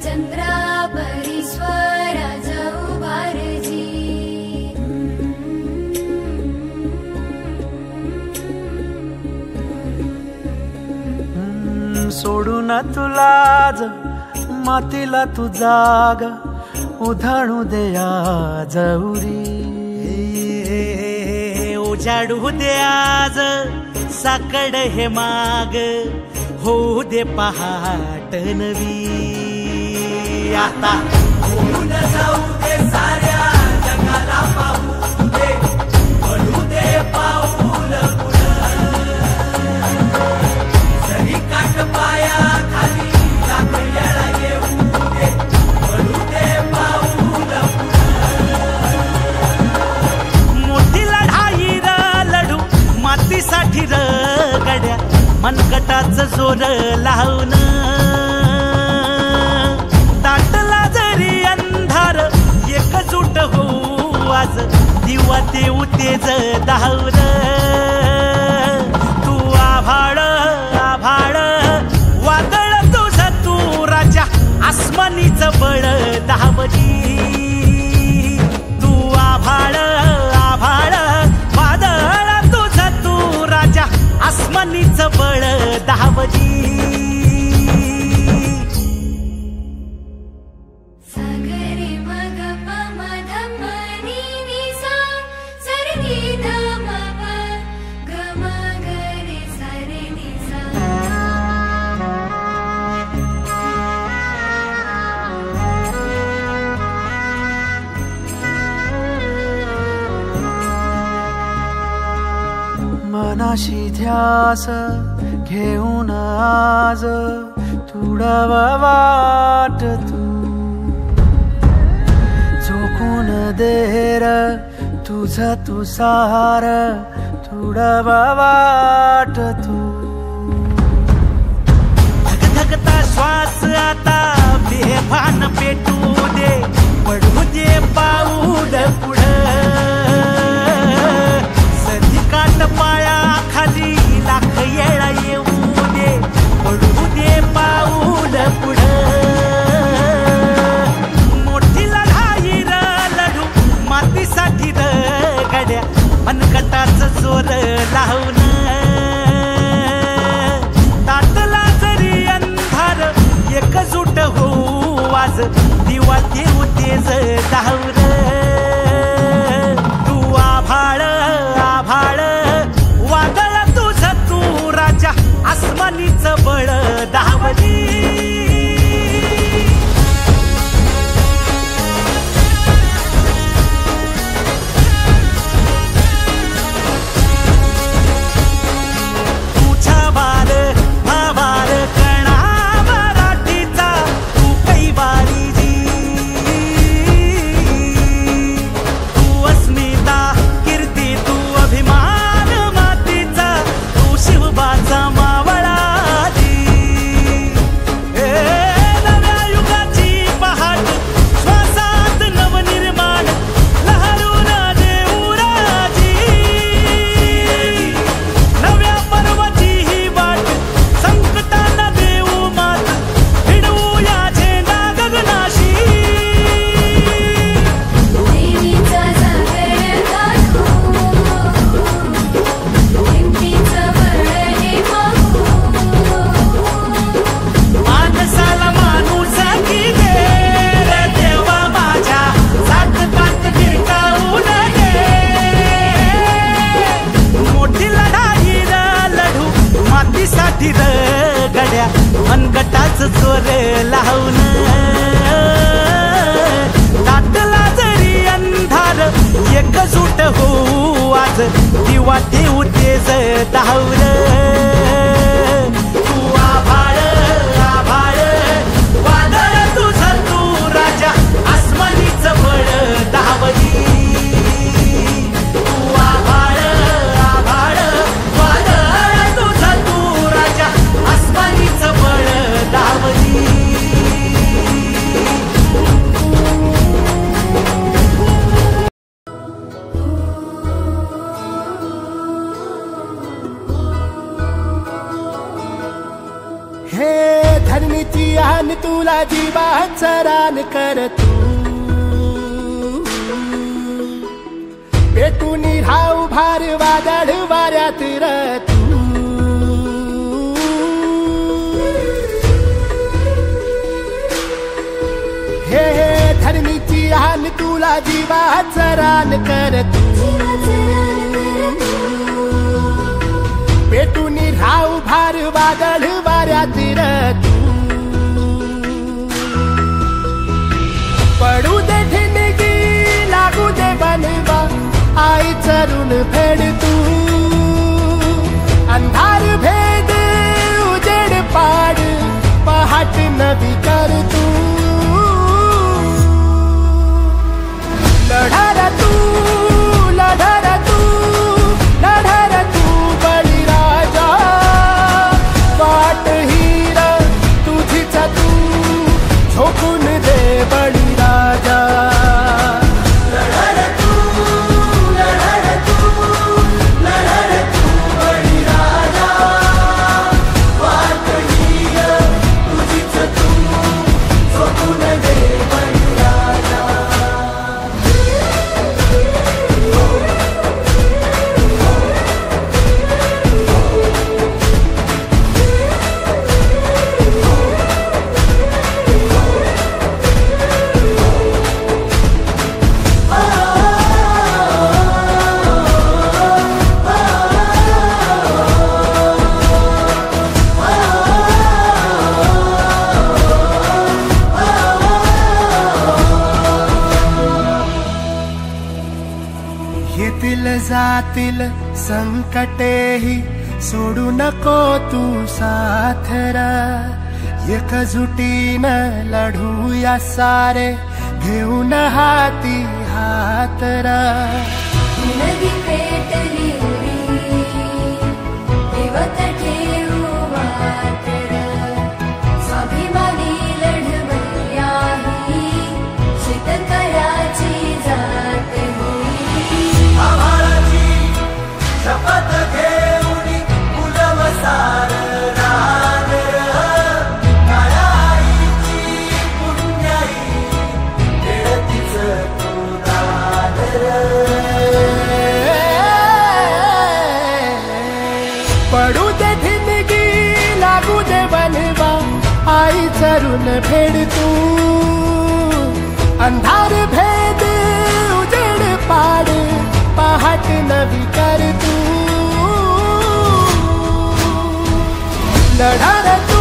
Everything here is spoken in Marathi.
चंद्रा परीश्वर जाऊ बारजी सोडून तुलाज मातीला तू जाग उधाणू दे आज उरी उजाडू दे आज साकड हे माग होऊ दे पहाट नवी आता होऊन जाऊ दे साऱ्या जगाला पाहू दे पडू दे पाऊल सरी काट पाया खाली लाख येळा येऊ दे पडू दे पाऊल मोठी लढाई र लढू मातीसाठी र गड्या मनगटाचं जोर लावून दाटला जरी अंधार एकजूट होऊ आज दिवा देऊ तेज धावून तू आभाळ आभाळ वादळ तुझं तू राजा आसमानीचं बळ धावली तू आभाळ आभाळ वादळ तुझं तू राजा आसमानीचं बळ धावली सागरे मग पमध मनी निसा सरनी धम गम गरे सरे निसा मनाशी ध्यास घेऊन आज तुडावा वाट तू झोकून देर तुझं तू सार तुडावा वाट तू धगधगता श्वास आता बेभान पेटू दे पडू दे पाऊल पुढं सधी काट पाया खाली लाख येळा येऊ दे पडू दे पाऊल पुढं मोठी लढाई र लढू मातीसाठी र गड्या मनगटाचं जोर लावून दाटला जरी अंधार एकजूट होऊ आज दिवा देऊ तेज धावून तू आभाळ आभाळ वादळ तुझं तू राजा आसमानीचं बळ धावली तुझ्या वार भावार कणा मराठीचा तू कैवारी जी तू अस्मिता कीर्ती तू अभिमान मातीचा तू शिवबाचा मावळा नव्या युगाची पहाट श्वासात नवनिर्माण लहरून देऊ राजी नव्या पर्वाची ही वाट संकटांना देऊ मात हिडवूया झेंडा गगनाशी देवीचा जागर गाठू हिमतीचं बळ हे पाहू माणसाला माणूस की दे रे देवा माझ्या सातकात टिकावून दे मोठी लढाई र लढू मातीसाठी र गड्या मनगटाचं जोर लावून दाटला जरी अंधार एकजूट होऊ आज दिवा देऊ तेज धावून तू आभाळ आभाळ वादळ तुझं तू राजा आसमानीचं बळ धावली तू आभाळ आभाळ वादळ तुझं तू राजा आसमानीचं बळ धावली धरणीची आन तुला जीवाचं रान कर तू पेटून राहू भार वादळ वाऱ्यात र तू हे धरणीची आन तुला जीवाचं रान कर तू पेटून राहू भार वादळ वाऱ्यात र तू पडू दे ठिणगी लागू दे बनवा आई चरून फेड तू अंधार भेद उजेड पाड पहाट नवी कर तू लढा तू लढा तू लढा तू बळीराजा वाट हीर तुझीच तू झोकून दे बळीराजा येतील जातील संकटेही सोडू नको तू साथ र एकजुटीनं लढूया सारे घेऊन हाती हात र नदी पेटली देवत ठेवू मातर स्वाभिमानी लढवयाही शेतकऱ्याची जात शपथ घेऊन मुलवसार रानर काळ्या आईची पुण्याई खेळतीच तू रानर पडू दे ठिणगी लागू दे बनवा आई चरून फेड तू अंधार भेद उजेड पाड पहाट नवी कर तू लढा तू